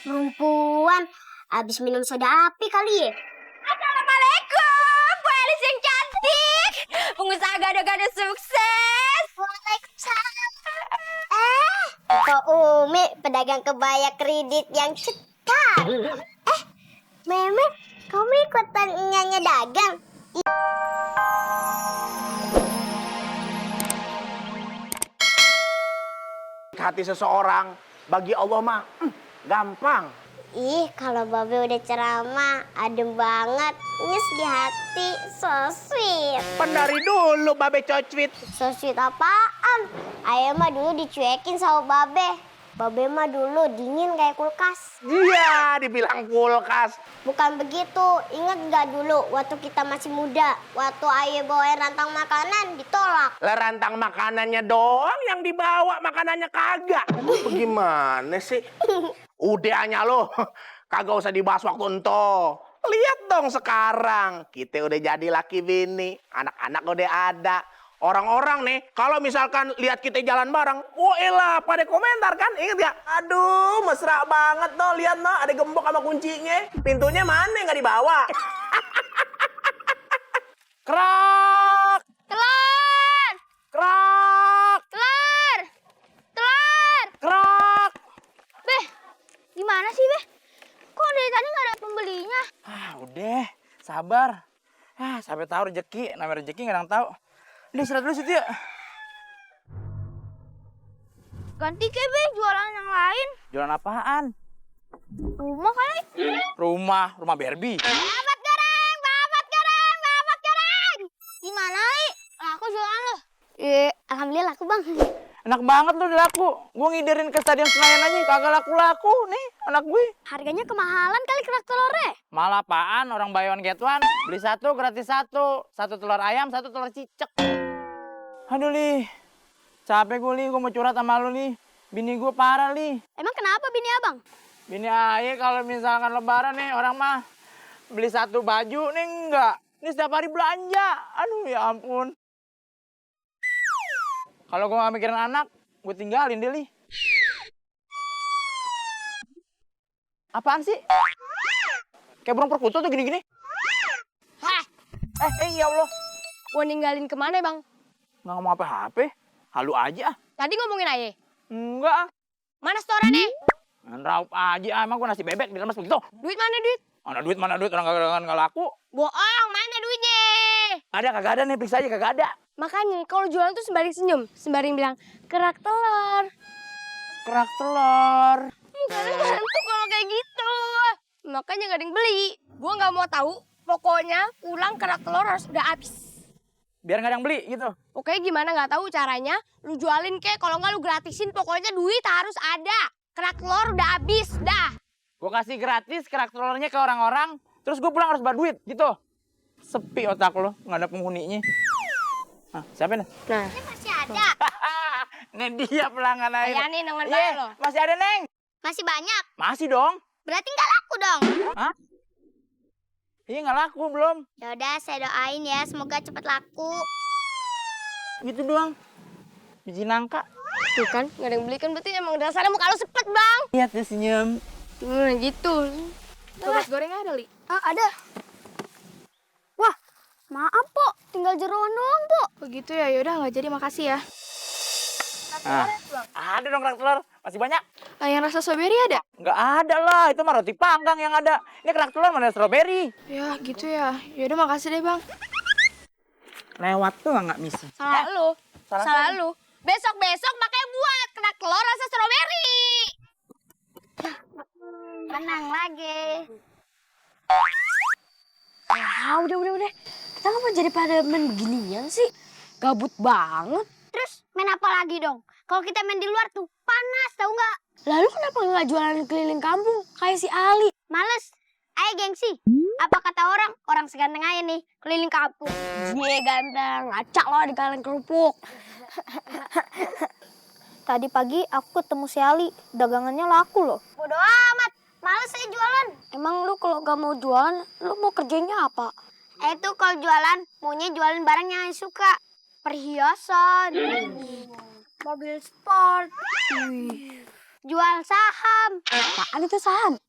perempuan. Abis minum soda api kali ya? Assalamualaikum, Bu Elis yang cantik. Pengusaha gado-gado sukses. Waalaikumsalam. Kok Umi pedagang kebaya kredit yang cetar. Memet, kamu ikutan nyanyi dagang? Hati seseorang bagi Allah mah gampang. Ih, kalau Babe udah ceramah, adem banget, nyes di hati, so sweet. Pan dari dulu Babe cocwit. So sweet apaan? Ayah mah dulu dicuekin sama Babe. Babe mah dulu dingin kayak kulkas. Iya, dibilang kulkas. Bukan begitu, inget gak dulu waktu kita masih muda? Waktu ayah bawain rantang makanan, ditolak. Lah rantang makanannya doang yang dibawa, makanannya kagak. Bagaimana sih? Udahnya lo, kagak usah dibahas waktu ento. Lihat dong sekarang, kita udah jadi laki bini, anak-anak udah ada. Orang-orang nih, kalau misalkan lihat kita jalan bareng, wah elah, pada komentar kan, inget gak? Aduh, mesra banget no, lihat no, ada gembok sama kuncinya. Pintunya mana nggak dibawa? Krak! Telur, Krak! telur, telur. Krak! Beh, gimana sih, Beh? Kok dari tadi nggak ada pembelinya? Udah, sabar. Sampai tahu rezeki, namanya rezeki nggak ada yang tahu. Udah istirahat dulu situ ya. Ganti ke, Beh, jualan yang lain. Jualan apaan? Rumah kali. Rumah Barbie. Babat gareng, babat gareng, babat gareng. Gimana, Li? Laku jualan lo? Alhamdulillah laku bang. Enak banget lu udah laku. Gue ngiderin ke Stadion Senayan aja kagak laku-laku nih anak gue. Harganya kemahalan kali kerak telurnya. Malah apaan orang buy one get one. Beli satu gratis satu. Satu telur ayam, satu telur cicak. Aduh Li, capek gue Li, gue mau curhat sama lu Li. Bini gue parah Li. Emang kenapa bini abang? Bini ayah kalau misalkan lebaran nih orang mah beli satu baju nih enggak. Ini setiap hari belanja. Aduh ya ampun. Kalau gue gak mikirin anak, gue tinggalin deh Li. Apaan sih? Kayak burung perkutut tuh gini-gini. Hah? Ya Allah. Mau ninggalin kemana, Bang? Nggak ngomong apa-apa. Halu aja. Tadi ngomongin Aye. Enggak. Mana setorannya? Raup aja. Emang gue nasi bebek dilemes begitu. Duit mana duit? Mana duit. Orang nggak laku. Bohong, mana duitnya? Ada kagak ada nih, periksa aja kagak ada. Makanya kalau jualan tuh sembari senyum, sembari bilang kerak telur. Kerak telur. Karena ngantuk kalau kayak gitu. Makanya gak ada yang beli. Gua nggak mau tahu. Pokoknya pulang kerak telur harus udah habis. Biar nggak ada yang beli gitu. Pokoknya gimana nggak tahu caranya. Lu jualin kek, kalau nggak lu gratisin. Pokoknya duit harus ada. Kerak telur udah habis, dah. Gue kasih gratis kerak telurnya ke orang-orang. Terus gue pulang harus bayar duit gitu. Sepi otak lo, nggak ada penghuninya. Nah, siapa nih? Nah, Ini masih ada. Nih dia pelanggan air. ayah nih nemen Iya, banget lo. masih ada Neng. Masih banyak. Masih dong. Berarti nggak laku dong. Hah? Iya nggak laku belum. Yaudah, saya doain ya. Semoga cepat laku. Gitu doang. Biji nangka. Tuh kan, nggak ada yang beli kan berarti emang dasarnya muka lu sepet, Bang. Lihat dia senyum. Gitu. Sobat goreng ada, Li? Ada. Wah, maaf, Po. Tinggal jeroan doang, Po. Begitu ya, yaudah nggak jadi, makasih ya. Ada dong kerak telur. Masih banyak. Yang rasa strawberry ada? Nggak ada lah. Itu mah roti panggang yang ada. Ini kerak telur mana strawberry. Ya gitu ya. Yaudah makasih deh Bang. Lewat tuh nggak misi. Salah lu. salah Salah siapa? lu. Besok-besok makanya buat kerak telur rasa strawberry. Menang lagi. Udah. Kita ngapa jadi pada main beginian sih? Gabut banget. Terus main apa lagi dong? Kalau kita main di luar tuh panas, tahu nggak? Lalu kenapa nggak jualan keliling kampung kayak si Ali? Males. Ayo gengsi. Apa kata orang? Orang seganteng aja nih keliling kampung. Cie ganteng, ngacak lo di kaleng kerupuk. Tadi pagi aku ketemu si Ali, dagangannya laku loh. Bodoh amat, males saya jualan. Emang lu kalau gak mau jualan, lu mau kerjanya apa? Itu kalau jualan, maunya jualan barang yang suka. Perhiasan, mobil sport, jual saham. Apaan itu saham?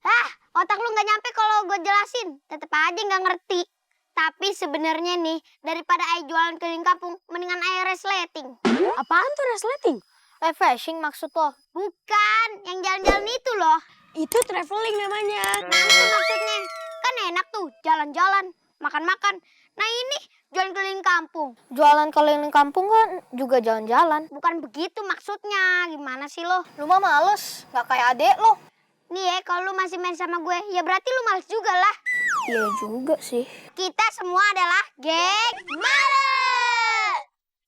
Otak lu nggak nyampe kalau gue jelasin. Tetep aja nggak ngerti. Tapi sebenarnya nih, daripada Ai jualan keliling kampung, mendingan Ai resleting. Apaan tuh resleting? Refreshing maksud lo? Bukan, yang jalan-jalan itu loh. Itu traveling namanya. Nah itu maksudnya. Kan enak tuh, jalan-jalan, makan-makan. Nah ini, jualan keliling kampung. Jualan keliling kampung kan juga jalan-jalan. Bukan begitu maksudnya. Gimana sih lo? Lu mah males, nggak kayak adek lo. Nih ya, kalau lu masih main sama gue, ya berarti lu males juga lah. Iya juga sih. Kita semua adalah geng males.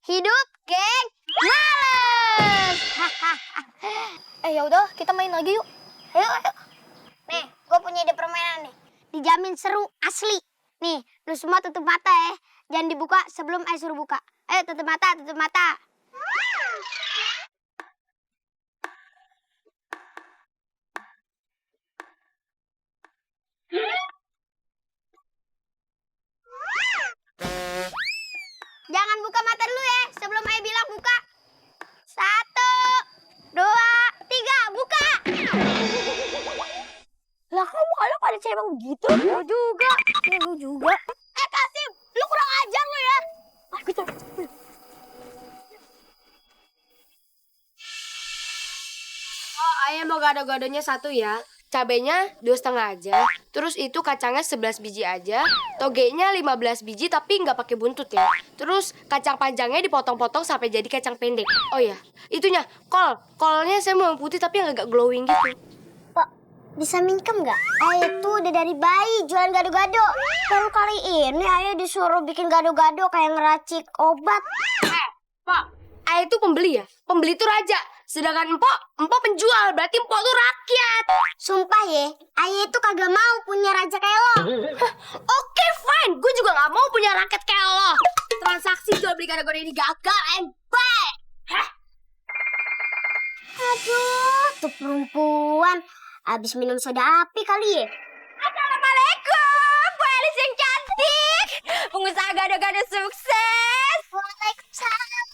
Hidup geng males. Ya udah, kita main lagi yuk. Ayo, ayo. Nih, gue punya ide permainan nih. Dijamin seru asli. Nih, lu semua tutup mata ya. Jangan dibuka sebelum Ai suruh buka. Ayo tutup mata, tutup mata. Jangan buka mata dulu ya, sebelum Ai bilang buka. 1, 2, 3, buka. Lah kamu kalau pada cewek gitu? Lu juga. Ya, lu juga. Kasim, lu kurang ajar lu ya. Oh, ayam mau gado-gadonya 1 ya. Cabenya 2,5 aja. Terus itu kacangnya 11 biji aja. Togenya 15 biji tapi nggak pakai buntut ya. Terus kacang panjangnya dipotong-potong sampai jadi kacang pendek. Oh ya, itunya kol. Kolnya saya mau yang putih tapi yang agak glowing gitu. Pak, bisa minjem nggak? Ayah tuh udah dari bayi jualan gado-gado. Baru kali ini Ayah disuruh bikin gado-gado kayak ngeracik obat. Pak, ayah itu pembeli ya? Pembeli itu raja. Sedangkan empok penjual. Berarti empok tuh rakyat. Sumpah ya, Ayah itu kagak mau punya raja kayak lo. Oke, fine. Gue juga gak mau punya rakyat kayak lo. Transaksi jual beli gado-gado ini gagal and bye. Aduh, tuh perempuan. Abis minum soda api kali ya. Assalamualaikum, Bu Elis yang cantik. Pengusaha gado-gado sukses. Waalaikumsalam.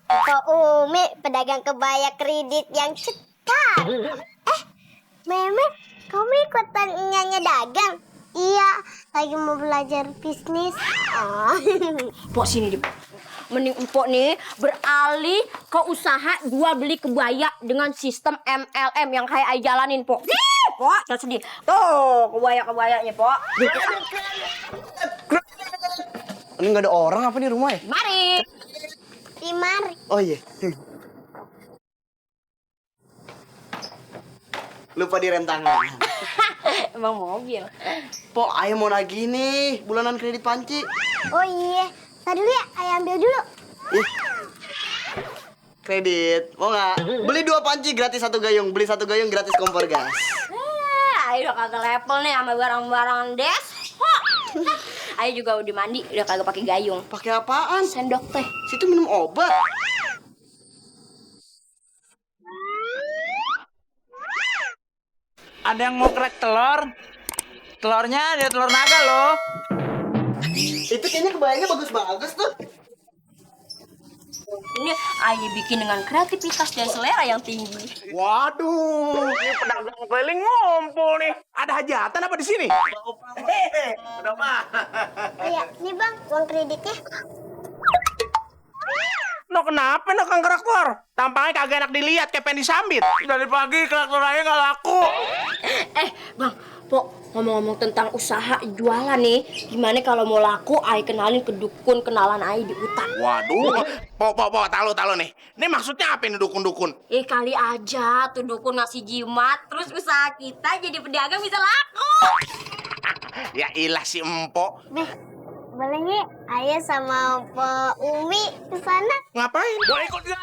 Kok Umi pedagang kebaya kredit yang cetar. Memet, kamu ikutan nyanyi dagang? Iya, lagi mau belajar bisnis. Pok sini deh. Mending empok nih beralih ke usaha jual beli kebaya dengan sistem MLM yang kayak Ai jalanin, Pok. Pok, jangan sedih. Tuh, kebaya-kebayanya, Pok. Ini nggak ada orang apa nih rumah ya? Mari. Timar. Oh iya. Lupa direm tangan. Emang mobil. Pok, ayo mau nagih nih bulanan kredit panci. Oh iya, tadi dulu ya, Ayah ambil dulu. Ih. Kredit, mau nggak? Beli 2 panci gratis 1 gayung, beli 1 gayung gratis kompor gas. Ayo udah kagak level nih sama barang-barang des. Ayo juga udah mandi, udah kagak pakai gayung. Pakai apaan? Sendok teh. Situ minum obat. Ada yang mau krek telur? Telurnya ada telur naga loh. Itu kayaknya kebayanya bagus-bagus tuh. Ini Ayo bikin dengan kreativitas dan selera yang tinggi. Waduh, ini pedagang keliling ngumpul nih. Ada hajatan apa di sini? Udah mah. Oh iya, nih Bang, uang kreditnya. No kenapa no kang kerak-telur? Tampangnya kagak enak dilihat kayak pengen disambit. Dari pagi kerak-telur aja nggak laku. Bang, Pok, ngomong-ngomong tentang usaha jualan nih, gimana kalau mau laku, Ai kenalin ke dukun kenalan Ai di hutan. Waduh, pok, talo nih. Ini maksudnya apa ini dukun-dukun? Kali aja tuh dukun ngasih jimat, terus usaha kita jadi pedagang bisa laku. Ya ilah si empok. Beh, boleh nggak Ayah sama Pak Umi ke sana? Ngapain? Boleh ikut gak?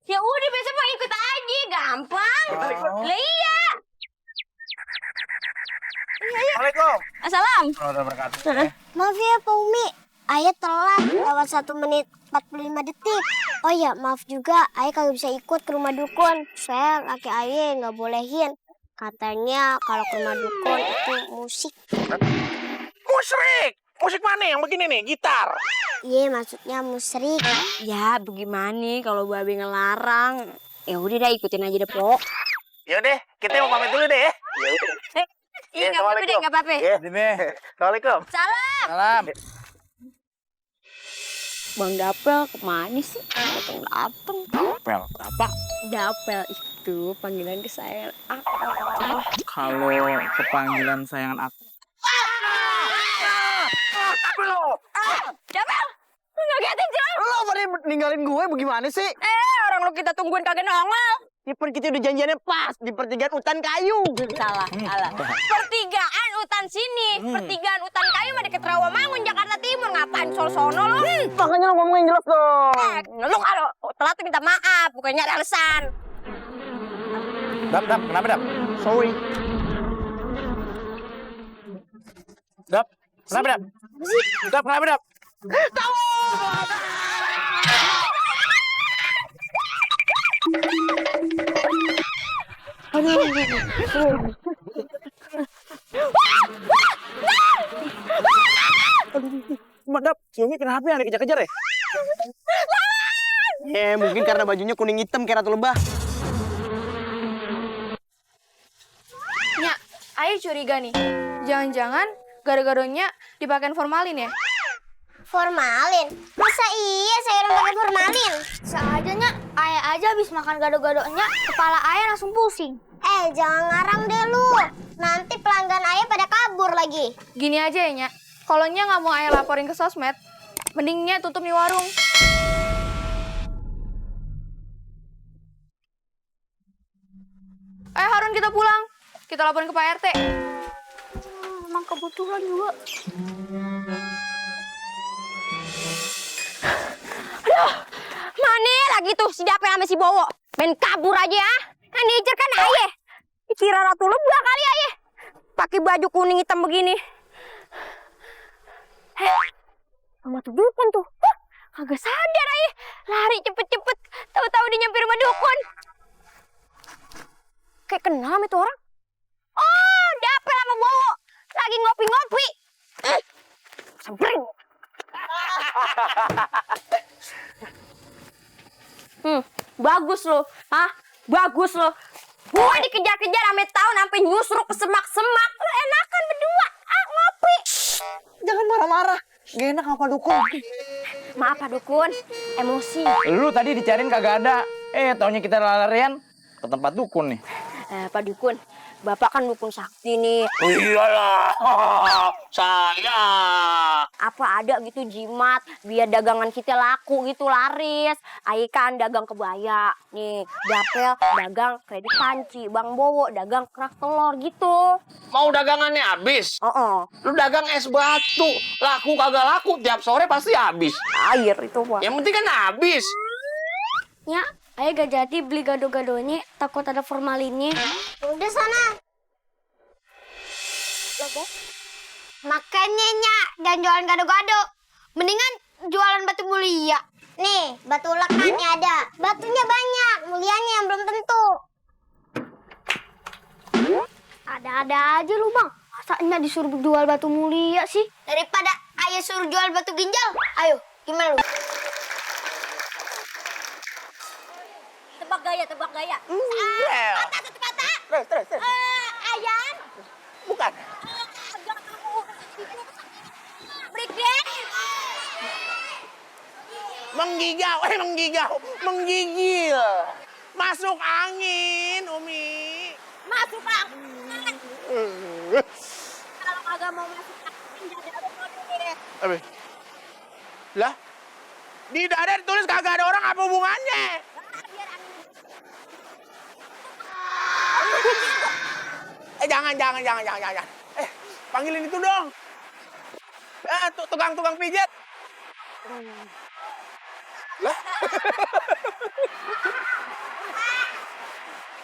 Ya udah, besok mau ikut aja, gampang. Lah iya. Assalamualaikum. Assalam. Maaf ya Pak Umi, Ayah telat lewat 1 menit 45 detik. Oh ya, maaf juga, Ayah kagak bisa ikut ke rumah dukun. Saya kaki Ayah nggak bolehin. Katanya kalau ke rumah dukun itu musik. Musyrik. Musik mana yang begini nih? Gitar. Iya, maksudnya musrik. Ya, bagaimana kalau babe ngelarang? Ya udah dah ikutin aja deh, Pok. Yaudah, kita mau pamit dulu deh ya. Iya, nggak apa-apa deh, nggak apa-apa. Iya. Dime. Assalamualaikum. Salam. Bang Dapel kemana sih? Dateng-dateng. Pel. Apa? Dapel itu panggilan kesayangan aku. Kalau kepanggilan sayangan aku. Dapel! Lu ngagetin sih lu? Lo pada ninggalin gue bagaimana sih? Orang lu kita tungguin kagak nongol. Ya kita udah janjiannya pas di pertigaan hutan kayu. Salah. Pertigaan hutan sini. Pertigaan hutan kayu mah deket Rawamangun, Jakarta Timur. Ngapain sono lu? Makanya lo ngomongin jelas dong. Lu kalau telat tuh minta maaf, bukannya nyari alasan. Dap, kenapa Dap? Sorry. Dap, kenapa Dap? Dap, kenapa Dap? Dap, si Umi kenapa yang dikejar-kejar ya? Mungkin karena bajunya kuning hitam kayak Ratu Lebah. Nya, Ayah curiga nih. Jangan-jangan gado-gadonya dipakein formalin ya? Formalin? Masa iya sayuran pakai formalin? Seaja Nya, Ayah aja habis makan gado-gadonya, kepala Ayah langsung pusing. Jangan ngarang deh lu. Nanti pelanggan ayah pada kabur lagi. Gini aja ya Nya, kalau Nya nggak mau Ayah laporin ke sosmed, mending Nya tutup nih warung. Ayo Harun kita pulang. Kita laporin ke Pak RT. Emang kebetulan juga. Mana lagi tuh si Dapel sama si Bowo? Main kabur aja ya. Yang diincer kan ayah. Dikira Ratu Lebah kali ayah. Pakai baju kuning hitam begini. Sama tuh dukun tuh. Kagak sadar ayah. Lari cepet-cepet. Tahu-tahu dia nyampe rumah dukun. Kayak kenal sama itu orang. Oh, Dapel sama Bowo. Lagi ngopi-ngopi. Samperin. Bagus lo. Bagus lo. Gue dikejar-kejar sampai tahun sampai nyusruk ke semak-semak. Lo enakan berdua. Ngopi. Jangan marah-marah. Gak enak apa dukun. Maaf Pak Dukun. Emosi. Lu tadi dicariin kagak ada. Taunya kita larian ke tempat dukun nih. Pak Dukun, Bapak kan dukun sakti nih. Oh iyalah. Saya. Apa ada gitu jimat biar dagangan kita laku gitu laris. Ayo kan dagang kebaya. Nih, Dapel dagang kredit panci, Bang Bowo dagang kerak telur gitu. Mau dagangannya habis? Lu dagang es batu. Laku kagak laku, tiap sore pasti habis. Air itu, Pak. Yang penting kan habis. Nya, Ayah gak jadi beli gado-gadonya, takut ada formalinnya. Udah sana. Makanya Nyak, jangan jualan gado-gado. Mendingan jualan batu mulia. Nih, batu lekatnya ada. Batunya banyak, mulianya yang belum tentu. Ada-ada aja lu Bang. Masa Nya disuruh jual batu mulia sih? Daripada ayah suruh jual batu ginjal. Ayo, gimana lu? Tebak gaya. Kata-kata. Terus. Ayam. Bukan. Break dance. Menggigil. Masuk angin, Umi. Masuk angin. Kalau kagak mau masuk angin, jangan ada Apa? Lah? Di dada ditulis kagak ada orang, apa hubungannya? Jangan. Panggilin itu dong. Tukang pijat. Lah?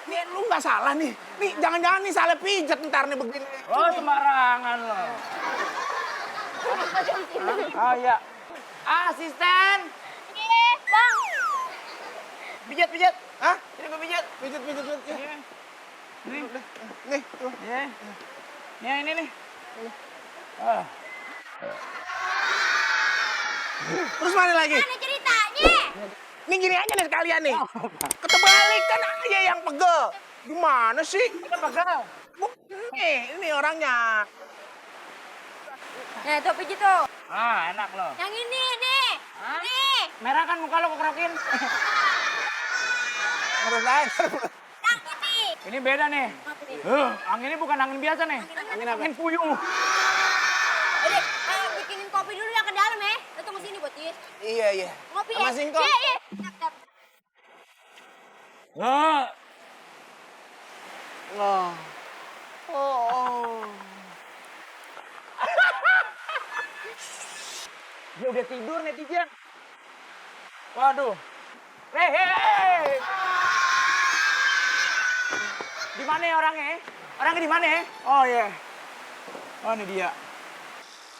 Nih, lu nggak salah nih. Nih, jangan-jangan nih salah pijat ntar nih begini. Oh, sembarangan lo. Oh iya. Asisten. Iya, Bang. Pijat. Hah? Ini gue pijat. Pijat. Iya. Nih, tuh. Iya. Nih, ini nih. Terus mana lagi? Mana ceritanya? Ini gini aja nih sekalian nih. Ketebalik kan aja yang pegel. Gimana sih? Pegel. Ini orangnya. Nah, tuh pijit tuh. Ah, enak loh. Yang ini nih. Nih. Merah kan muka lo kerokin. Terus lain. Yang ini. Ini beda nih. Angin ini bukan angin biasa nih. Angin apa? Angin puyuh. Jadi, bikinin kopi dulu yang ke dalam ya. Lu tunggu sini buat Tis. Iya. Ngopi Sama ya. singkong. Iya. Dap. Nah, dia udah tidur netizen. Waduh. Hei. Di mana ya orangnya? Orangnya di mana ya? Oh iya. Oh ini dia.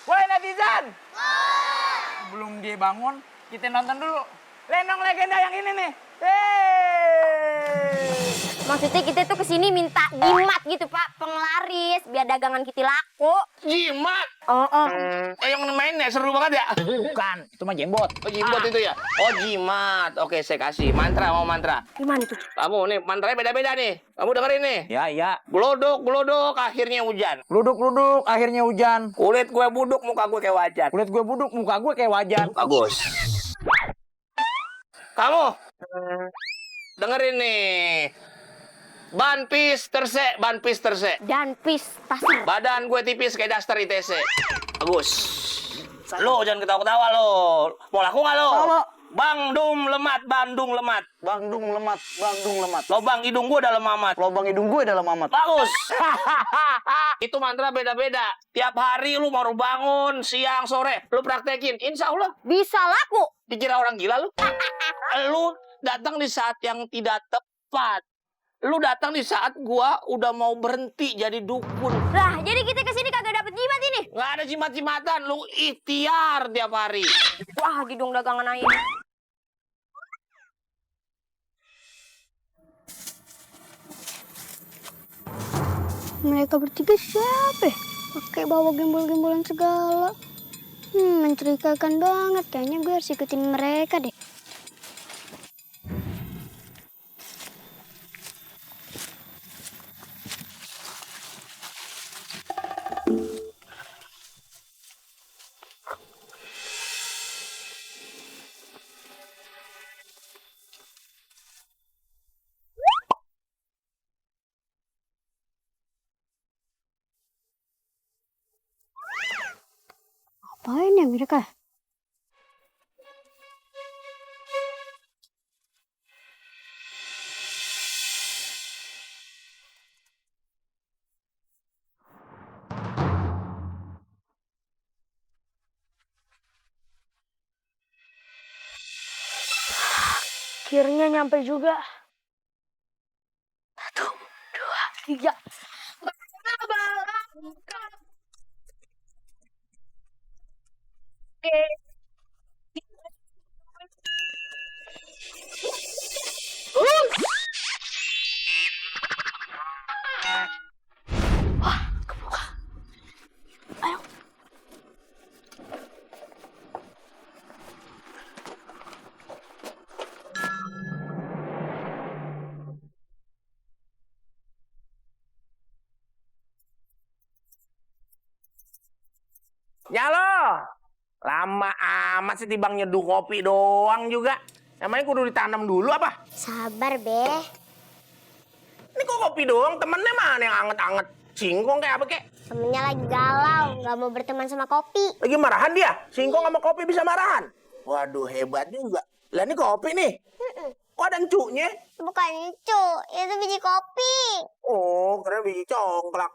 Woi netizen. Belum dia bangun, kita nonton dulu. Lenong legenda yang ini nih. Maksudnya kita tuh kesini minta jimat gitu Pak, penglaris biar dagangan kita laku. Jimat. Oh. Yang mainnya seru banget ya? Bukan, itu mah jembot. Oh jimat itu ya? Oh jimat. Oke saya kasih. Mantra mau mantra. Gimana tuh? Kamu nih mantranya beda-beda nih. Kamu dengerin nih. Ya. Glodok, akhirnya hujan. Luduk, akhirnya hujan. Kulit gue buduk, muka gue kayak wajan. Kulit gue buduk, muka gue kayak wajan. Bagus. Kamu dengerin nih. Ban pis terse. Dan pis pasir. Badan gue tipis kayak daster ITC. Bagus. Lo jangan ketawa-ketawa lo. Mau laku nggak lo? Mau. Bandung lemat. Bandung lemat. Lobang hidung gue dalam amat. Lobang hidung gue dalam amat. Bagus. Itu mantra beda-beda. Tiap hari lu baru bangun, siang, sore. Lu praktekin. Insya Allah. Bisa laku. Dikira orang gila lu. Lu datang di saat yang tidak tepat. Lu datang di saat gua udah mau berhenti jadi dukun. Lah, jadi kita kesini kagak dapet jimat ini. Nggak ada jimat-jimatan. Lu ikhtiar tiap hari. Wah, di dong dagangan aja. Mereka bertiga siapa? Pakai bawa gembol-gembolan segala. Mencurigakan banget. Kayaknya gue harus ikutin mereka deh. Apain ya mereka? Akhirnya nyampe juga. 1, 2, 3. Ya lo. Lama amat sih tibang nyeduh kopi doang juga. Namanya kudu ditanam dulu apa? Sabar, Beh. Ini kok kopi doang, temennya mana yang anget-anget? Singkong kayak apa kek? Temennya lagi galau, nggak mau berteman sama kopi. Lagi marahan dia? Singkong sama kopi bisa marahan? Waduh, hebat juga. Lah ini kopi nih. Kok ada encuknya? Bukan itu biji kopi. Oh, keren biji congklak.